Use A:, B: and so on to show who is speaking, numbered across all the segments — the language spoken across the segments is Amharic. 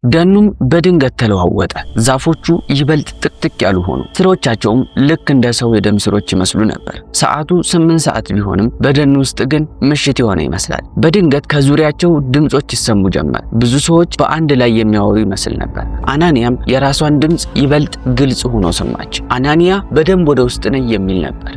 A: ደኑም በድንገት ተለዋወጠ። ዛፎቹ ይበልጥ ጥቅጥቅ ያሉ ሆኑ። ስሮቻቸውም ልክ እንደ ሰው የደም ስሮች ይመስሉ ነበር። ሰዓቱ 8 ሰዓት ቢሆንም በደኑ ውስጥ ግን ምሽት የሆነ ይመስላል። በድንገት ከዙሪያቸው ድምጾች ይሰሙ ጀመር። ብዙ ሰዎች በአንድ ላይ የሚያወሩ ይመስል ነበር። አናንያም የራሷን ድምጽ ይበልጥ ግልጽ ሆኖ ሰማች። አናንያ በደንብ ወደ ውስጥ ነኝ የሚል ነበር።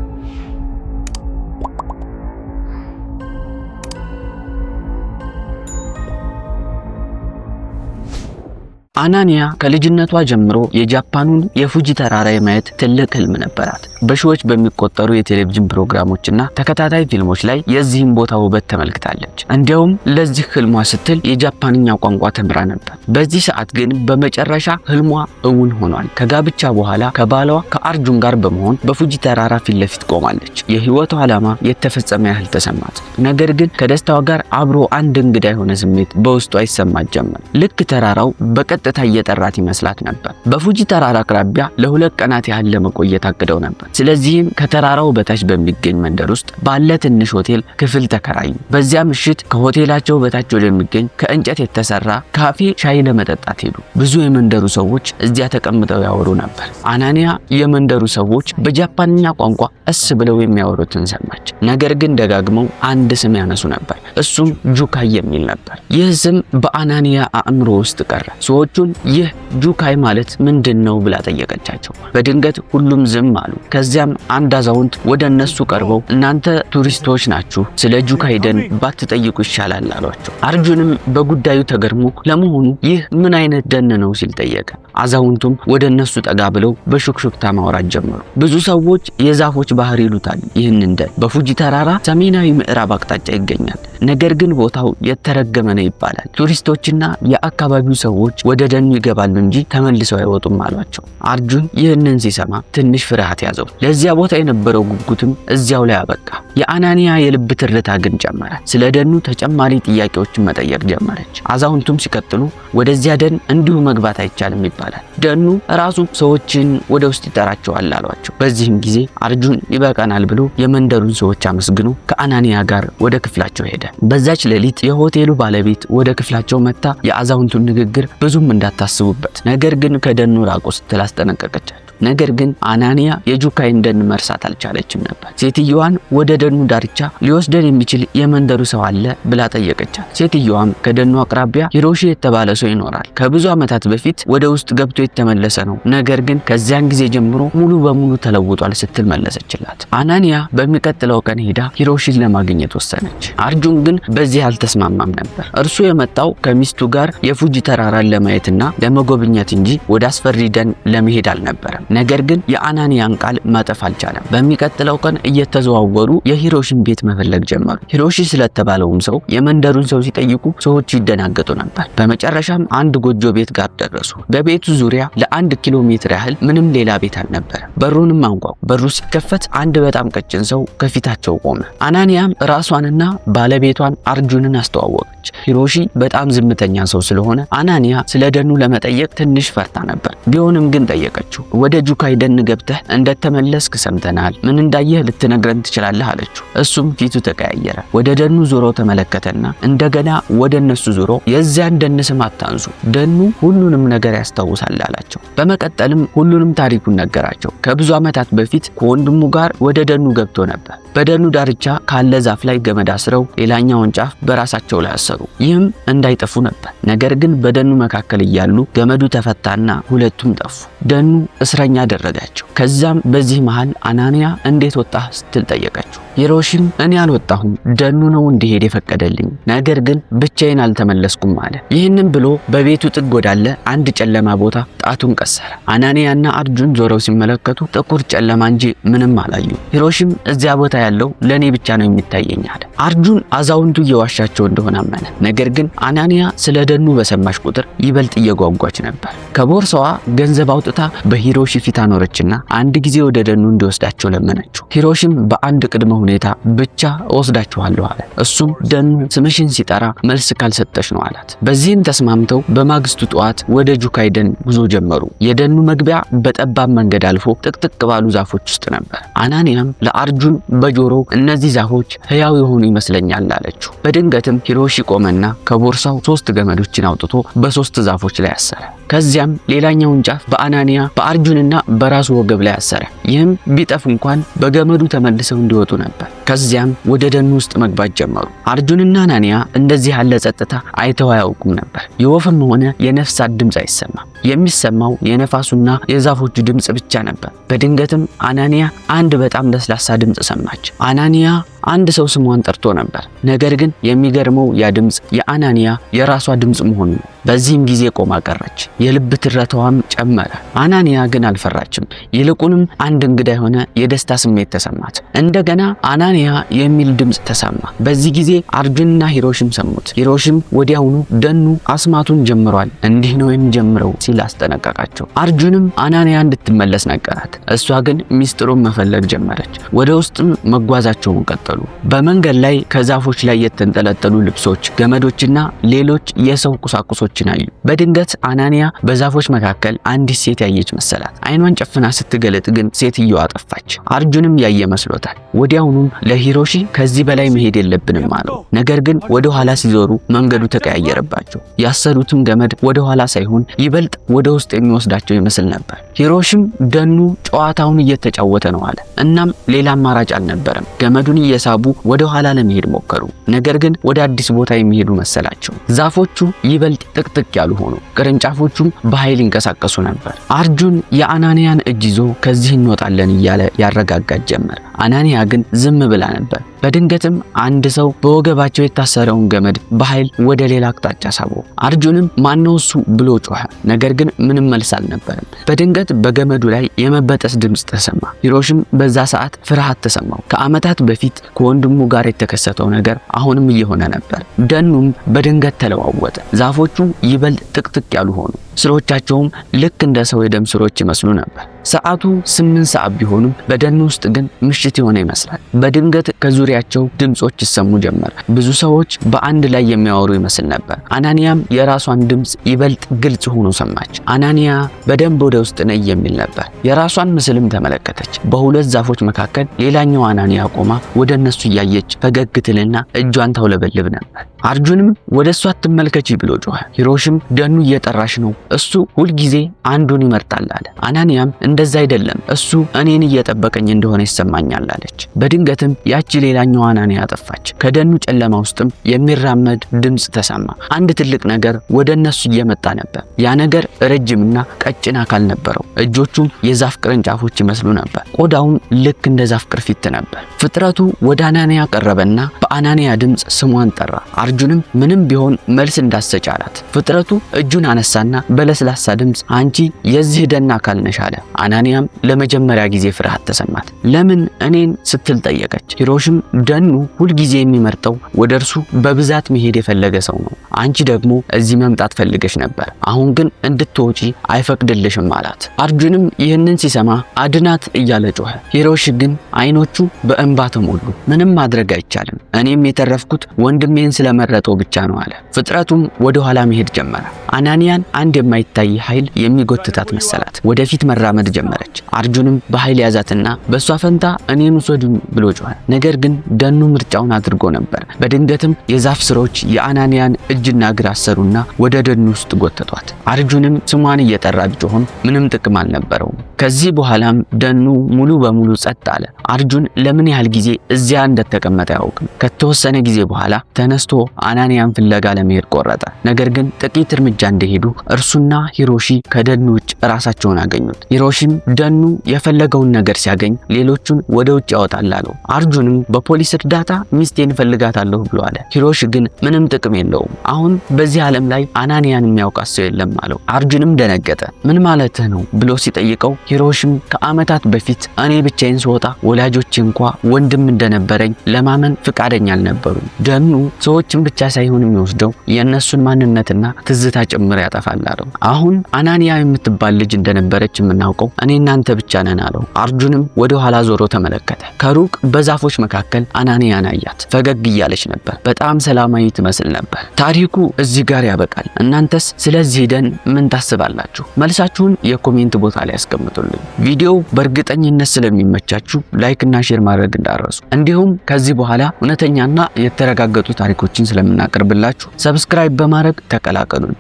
A: አናንያ ከልጅነቷ ጀምሮ የጃፓኑን የፉጂ ተራራ የማየት ትልቅ ህልም ነበራት። በሺዎች በሚቆጠሩ የቴሌቪዥን ፕሮግራሞችና ተከታታይ ፊልሞች ላይ የዚህን ቦታ ውበት ተመልክታለች። እንዲያውም ለዚህ ህልሟ ስትል የጃፓንኛ ቋንቋ ተምራ ነበር። በዚህ ሰዓት ግን በመጨረሻ ህልሟ እውን ሆኗል። ከጋብቻ በኋላ ከባሏ ከአርጁን ጋር በመሆን በፉጂ ተራራ ፊት ለፊት ቆማለች። የህይወቷ ዓላማ የተፈጸመ ያህል ተሰማት። ነገር ግን ከደስታዋ ጋር አብሮ አንድ እንግዳ የሆነ ስሜት በውስጧ ይሰማት ጀመር። ልክ ተራራው በቀጥታ እየጠራት ይመስላት ነበር። በፉጂ ተራራ አቅራቢያ ለ2 ቀናት ያህል ለመቆየት አቅደው ነበር። ስለዚህም ከተራራው በታች በሚገኝ መንደር ውስጥ ባለ ትንሽ ሆቴል ክፍል ተከራዩ። በዚያ ምሽት ከሆቴላቸው በታች ወደሚገኝ ከእንጨት የተሰራ ካፌ ሻይ ለመጠጣት ሄዱ። ብዙ የመንደሩ ሰዎች እዚያ ተቀምጠው ያወሩ ነበር። አናንያ የመንደሩ ሰዎች በጃፓንኛ ቋንቋ እስ ብለው የሚያወሩትን ሰማች። ነገር ግን ደጋግመው አንድ ስም ያነሱ ነበር። እሱም ጁካይ የሚል ነበር። ይህ ስም በአናንያ አእምሮ ውስጥ ቀረ። ሰዎቹን ይህ ጁካይ ማለት ምንድነው ብላ ጠየቀቻቸው። በድንገት ሁሉም ዝም አሉ። ከዚያም አንድ አዛውንት ወደ እነሱ ቀርበው እናንተ ቱሪስቶች ናችሁ፣ ስለ ጁካይ ደን ባትጠይቁ ይሻላል አሏቸው። አርጁንም በጉዳዩ ተገርሞ ለመሆኑ ይህ ምን አይነት ደን ነው ሲል ጠየቀ። አዛውንቱም ወደ እነሱ ጠጋ ብለው በሹክሹክታ ማውራት ጀመሩ። ብዙ ሰዎች የዛፎች ባህር ይሉታል ይህንን ደን። በፉጂ ተራራ ሰሜናዊ ምዕራብ አቅጣጫ ይገኛል። ነገር ግን ቦታው የተረገመ ነው ይባላል። ቱሪስቶችና የአካባቢው ሰዎች ወደ ደኑ ይገባሉ እንጂ ተመልሰው አይወጡም አሏቸው። አርጁን ይህንን ሲሰማ ትንሽ ፍርሃት ያዘው። ለዚያ ቦታ የነበረው ጉጉትም እዚያው ላይ አበቃ። የአናንያ የልብ ትርታ ግን ጨመረ። ስለ ደኑ ተጨማሪ ጥያቄዎችን መጠየቅ ጀመረች። አዛውንቱም ሲቀጥሉ ወደዚያ ደን እንዲሁ መግባት አይቻልም ይባላል። ደኑ ራሱ ሰዎችን ወደ ውስጥ ይጠራቸዋል አሏቸው። በዚህም ጊዜ አርጁን ይበቃናል ብሎ የመንደሩን ሰዎች አመስግኖ ከአናንያ ጋር ወደ ክፍላቸው ሄደ። በዛች ሌሊት የሆቴሉ ባለቤት ወደ ክፍላቸው መጣ። የአዛውንቱን ንግግር ብዙም እንዳታስቡበት፣ ነገር ግን ከደኑ ራቁ ስትል አስጠነቀቀቻቸው። ነገር ግን አናንያ የጁካይን ደን መርሳት አልቻለችም ነበር። ሴትዮዋን ወደ ደኑ ዳርቻ ሊወስደን የሚችል የመንደሩ ሰው አለ ብላ ጠየቀቻት። ሴትዮዋም ከደኑ አቅራቢያ ሂሮሺ የተባለ ሰው ይኖራል። ከብዙ ዓመታት በፊት ወደ ውስጥ ገብቶ የተመለሰ ነው። ነገር ግን ከዚያን ጊዜ ጀምሮ ሙሉ በሙሉ ተለውጧል ስትል መለሰችላት። አናንያ በሚቀጥለው ቀን ሄዳ ሂሮሺን ለማግኘት ወሰነች። አርጁን ግን በዚህ አልተስማማም ነበር። እርሱ የመጣው ከሚስቱ ጋር የፉጂ ተራራን ለማየትና ለመጎብኘት እንጂ ወደ አስፈሪ ደን ለመሄድ አልነበረም። ነገር ግን የአናንያን ቃል ማጠፍ አልቻለም። በሚቀጥለው ቀን እየተዘዋወሩ የሂሮሺን ቤት መፈለግ ጀመሩ። ሂሮሺ ስለተባለውም ሰው የመንደሩን ሰው ሲጠይቁ ሰዎች ይደናገጡ ነበር። በመጨረሻም አንድ ጎጆ ቤት ጋር ደረሱ። በቤቱ ዙሪያ ለ1 ኪሎ ሜትር ያህል ምንም ሌላ ቤት አልነበረም። በሩንም አንኳኩ። በሩ ሲከፈት አንድ በጣም ቀጭን ሰው ከፊታቸው ቆመ። አናንያም ራሷንና ባለቤቷን አርጁንን አስተዋወቀች። ሂሮሺ በጣም ዝምተኛ ሰው ስለሆነ አናንያ ስለ ደኑ ለመጠየቅ ትንሽ ፈርታ ነበር። ቢሆንም ግን ጠየቀችው። ወደ ጁካይ ደን ገብተህ እንደተመለስክ ሰምተናል። ምን እንዳየህ ልትነግረን ትችላለህ አለችው። እሱም ፊቱ ተቀያየረ። ወደ ደኑ ዞሮ ተመለከተና እንደገና ወደ እነሱ ዞሮ የዚያን ደን ስም አታንሱ፣ ደኑ ሁሉንም ነገር ያስታውሳል አላቸው። በመቀጠልም ሁሉንም ታሪኩን ነገራቸው። ከብዙ ዓመታት በፊት ከወንድሙ ጋር ወደ ደኑ ገብቶ ነበር። በደኑ ዳርቻ ካለ ዛፍ ላይ ገመድ አስረው ሌላኛውን ጫፍ በራሳቸው ላይ አሰሩ። ይህም እንዳይጠፉ ነበር። ነገር ግን በደኑ መካከል እያሉ ገመዱ ተፈታና ሁለቱም ጠፉ። ደኑ እስረኛ አደረጋቸው። ከዛም በዚህ መሃል አናንያ እንዴት ወጣህ ስትል ጠየቀችው። ሂሮሺም እኔ አልወጣሁም፣ ደኑ ነው እንዲሄድ የፈቀደልኝ፣ ነገር ግን ብቻዬን አልተመለስኩም አለ። ይህንን ብሎ በቤቱ ጥግ ወዳለ አንድ ጨለማ ቦታ ጣቱን ቀሰረ። አናንያና አርጁን ዞረው ሲመለከቱ ጥቁር ጨለማ እንጂ ምንም አላዩ። ሂሮሺም እዚያ ቦታ ያለው ለኔ ብቻ ነው የሚታየኝ አለ። አርጁን አዛውንቱ እየዋሻቸው እንደሆነ አመነ። ነገር ግን አናንያ ስለ ደኑ በሰማች ቁጥር ይበልጥ እየጓጓች ነበር። ከቦርሳዋ ገንዘብ አውጥታ በሂሮሺ ፊት አኖረችና አንድ ጊዜ ወደ ደኑ እንዲወስዳቸው ለመነችው። ሂሮሺም በአንድ ቅድመ ሁኔታ ብቻ እወስዳችኋለሁ አለ። እሱም ደኑ ስምሽን ሲጠራ መልስ ካልሰጠሽ ነው አላት። በዚህም ተስማምተው በማግስቱ ጠዋት ወደ ጁካይ ደን ጉዞ ጀመሩ። የደኑ መግቢያ በጠባብ መንገድ አልፎ ጥቅጥቅ ባሉ ዛፎች ውስጥ ነበር። አናንያም ለአርጁን በጆሮ እነዚህ ዛፎች ህያው የሆኑ ይመስለኛል አለችው። በድንገትም ሂሮሺ ቆመና ከቦርሳው 3 ገመዶችን አውጥቶ በ3 ዛፎች ላይ አሰረ። ከዚያም ሌላኛውን ጫፍ በአናንያ በአርጁንና በራሱ ወገብ ላይ አሰረ። ይህም ቢጠፍ እንኳን በገመዱ ተመልሰው እንዲወጡ ነበር። ከዚያም ወደ ደኑ ውስጥ መግባት ጀመሩ። አርጁንና አናንያ እንደዚህ ያለ ጸጥታ አይተው አያውቁም ነበር። የወፍም ሆነ የነፍሳት ድምፅ አይሰማም። የሚሰማው የነፋሱና የዛፎቹ ድምፅ ብቻ ነበር። በድንገትም አናንያ አንድ በጣም ለስላሳ ድምፅ ሰማች። አናንያ አንድ ሰው ስሟን ጠርቶ ነበር። ነገር ግን የሚገርመው ያ ድምፅ የአናንያ የራሷ ድምፅ መሆኑ ነው። በዚህም ጊዜ ቆማ ቀረች። የልብ ትረታዋም ጨመረ። አናንያ ግን አልፈራችም። ይልቁንም አንድ እንግዳ የሆነ የደስታ ስሜት ተሰማት። እንደገና አናንያ የሚል ድምፅ ተሰማ። በዚህ ጊዜ አርጁንና ሂሮሽም ሰሙት። ሂሮሽም ወዲያውኑ ደኑ አስማቱን ጀምሯል፣ እንዲህ ነው የሚጀምረው ሲል አስጠነቀቃቸው። አርጁንም አናንያ እንድትመለስ ነገራት። እሷ ግን ሚስጥሩን መፈለግ ጀመረች። ወደ ውስጥም መጓዛቸውን ቀጠሉ። በመንገድ ላይ ከዛፎች ላይ የተንጠለጠሉ ልብሶች፣ ገመዶችና ሌሎች የሰው ቁሳቁሶችን አዩ። በድንገት አናንያ በዛፎች መካከል አንዲት ሴት ያየች መሰላት። አይኗን ጨፍና ስትገለጥ ግን ሴትየዋ ጠፋች። አርጁንም ያየ መስሎታል። ወዲያውኑም ለሂሮሺ ከዚህ በላይ መሄድ የለብንም አለው። ነገር ግን ወደ ኋላ ሲዞሩ መንገዱ ተቀያየረባቸው። ያሰሩትም ገመድ ወደ ኋላ ሳይሆን ይበልጥ ወደ ውስጥ የሚወስዳቸው ይመስል ነበር። ሂሮሺም ደኑ ጨዋታውን እየተጫወተ ነው አለ። እናም ሌላ አማራጭ አልነበረም። ገመዱን እየሳቡ ወደ ኋላ ለመሄድ ሞከሩ። ነገር ግን ወደ አዲስ ቦታ የሚሄዱ መሰላቸው። ዛፎቹ ይበልጥ ጥቅጥቅ ያሉ ሆኑ። ቅርንጫፎቹም በኃይል ይንቀሳቀሱ ነበር። አርጁን የአናንያን እጅ ይዞ ከዚህ እንወጣለን እያለ ያረጋጋት ጀመር። አናንያ ግን ዝም ብላ ነበር። በድንገትም አንድ ሰው በወገባቸው የታሰረውን ገመድ በኃይል ወደ ሌላ አቅጣጫ ሳቡ። አርጁንም ማነው እሱ ብሎ ጮኸ። ነገር ግን ምንም መልስ አልነበረም። በድንገት በገመዱ ላይ የመበጠስ ድምፅ ተሰማ። ሂሮሽም በዛ ሰዓት ፍርሃት ተሰማው። ከዓመታት በፊት ከወንድሙ ጋር የተከሰተው ነገር አሁንም እየሆነ ነበር። ደኑም በድንገት ተለዋወጠ። ዛፎቹ ይበልጥ ጥቅጥቅ ያሉ ሆኑ። ስሮቻቸውም ልክ እንደ ሰው የደም ስሮች ይመስሉ ነበር። ሰዓቱ 8 ሰዓት ቢሆንም በደኑ ውስጥ ግን ምሽት የሆነ ይመስላል። በድንገት ከዙሪያቸው ድምጾች ይሰሙ ጀመር። ብዙ ሰዎች በአንድ ላይ የሚያወሩ ይመስል ነበር። አናንያም የራሷን ድምጽ ይበልጥ ግልጽ ሆኖ ሰማች። አናንያ በደንብ ወደ ውስጥ ነይ የሚል ነበር። የራሷን ምስልም ተመለከተች። በሁለት ዛፎች መካከል ሌላኛው አናንያ ቆማ ወደ እነሱ እያየች ፈገግ ትልና እጇን ታውለበልብ ነበር። አርጁንም ወደ እሷ አትመልከቺ ብሎ ጮኸ። ሂሮሽም ደኑ እየጠራሽ ነው፣ እሱ ሁልጊዜ አንዱን ይመርጣል አለ። አናንያም እንደዛ አይደለም፣ እሱ እኔን እየጠበቀኝ እንደሆነ ይሰማኛል አለች። በድንገትም ያቺ ሌላኛው አናንያ ጠፋች። ከደኑ ጨለማ ውስጥም የሚራመድ ድምጽ ተሰማ። አንድ ትልቅ ነገር ወደ እነሱ እየመጣ ነበር። ያ ነገር ረጅምና ቀጭን አካል ነበረው። እጆቹም የዛፍ ቅርንጫፎች ይመስሉ ነበር። ቆዳውም ልክ እንደ ዛፍ ቅርፊት ነበር። ፍጥረቱ ወደ አናንያ ቀረበና በአናንያ ድምጽ ስሟን ጠራ። አርጁንም ምንም ቢሆን መልስ እንዳሰጭ አላት። ፍጥረቱ እጁን አነሳና በለስላሳ ድምጽ አንቺ የዚህ ደን አካል ነሽ አለ። አናንያም ለመጀመሪያ ጊዜ ፍርሃት ተሰማት። ለምን እኔን ስትል ጠየቀች። ሂሮሽም ደኑ ሁልጊዜ የሚመርጠው ወደ እርሱ በብዛት መሄድ የፈለገ ሰው ነው። አንቺ ደግሞ እዚህ መምጣት ፈልገሽ ነበር፣ አሁን ግን እንድትወጪ አይፈቅድልሽም አላት። አርጁንም ይህንን ሲሰማ አድናት እያለ ጮኸ። ሂሮሽ ግን አይኖቹ በእንባ ተሞሉ። ምንም ማድረግ አይቻልም፣ እኔም የተረፍኩት ወንድሜን ስለመረጠው ብቻ ነው አለ። ፍጥረቱም ወደ ኋላ መሄድ ጀመረ። አናንያን አንድ የማይታይ ኃይል የሚጎትታት መሰላት። ወደፊት መራመድ ጀመረች። አርጁንም በኃይል ያዛትና በሷ ፈንታ እኔን ውሰዱኝ ብሎ ጮኸ። ነገር ግን ደኑ ምርጫውን አድርጎ ነበር። በድንገትም የዛፍ ስሮች የአናንያን እጅና እግር አሰሩና ወደ ደኑ ውስጥ ጎተቷት። አርጁንም ስሟን እየጠራ ቢጮህም ምንም ጥቅም አልነበረውም። ከዚህ በኋላም ደኑ ሙሉ በሙሉ ጸጥ አለ። አርጁን ለምን ያህል ጊዜ እዚያ እንደተቀመጠ አያውቅም። ከተወሰነ ጊዜ በኋላ ተነስቶ አናንያን ፍለጋ ለመሄድ ቆረጠ። ነገር ግን ጥቂት እርምጃ እንደሄዱ እርሱና ሂሮሺ ከደኑ ውጭ ራሳቸውን አገኙት። ሂሮሺም ደኑ የፈለገውን ነገር ሲያገኝ ሌሎቹን ወደ ውጭ ያወጣል አለው። አርጁንም በፖሊስ እርዳታ ሚስቴን ፈልጋታለሁ ብሎ አለ። ሂሮሺ ግን ምንም ጥቅም የለውም፣ አሁን በዚህ ዓለም ላይ አናንያን የሚያውቃት ሰው የለም አለው። አርጁንም ደነገጠ። ምን ማለትህ ነው ብሎ ሲጠይቀው ሂሮሺም ከዓመታት በፊት እኔ ብቻዬን ስወጣ ወላጆቼ እንኳ ወንድም እንደነበረኝ ለማመን ፍቃደኛ አልነበሩም። ደኑ ሰዎችን ብቻ ሳይሆን የሚወስደው የእነሱን ማንነትና ትዝታ ጭምር ያጠፋል አለው። አሁን አናንያ የምትባል ልጅ እንደነበረች የምናውቀው እኔ እናንተ ብቻ ነን አለው። አርጁንም ወደ ኋላ ዞሮ ተመለከተ። ከሩቅ በዛፎች መካከል አናንያን አያት። ፈገግ እያለች ነበር። በጣም ሰላማዊ ትመስል ነበር። ታሪኩ እዚህ ጋር ያበቃል። እናንተስ ስለዚህ ደን ምን ታስባላችሁ? መልሳችሁን የኮሜንት ቦታ ላይ ያስቀምጡልኝ። ቪዲዮው በእርግጠኝነት ስለሚመቻችሁ ላይክ እና ሼር ማድረግ እንዳትረሱ። እንዲሁም ከዚህ በኋላ እውነተኛና የተረጋገጡ ታሪኮችን ስለምናቀርብላችሁ ሰብስክራይብ በማድረግ ተቀላቀሉን።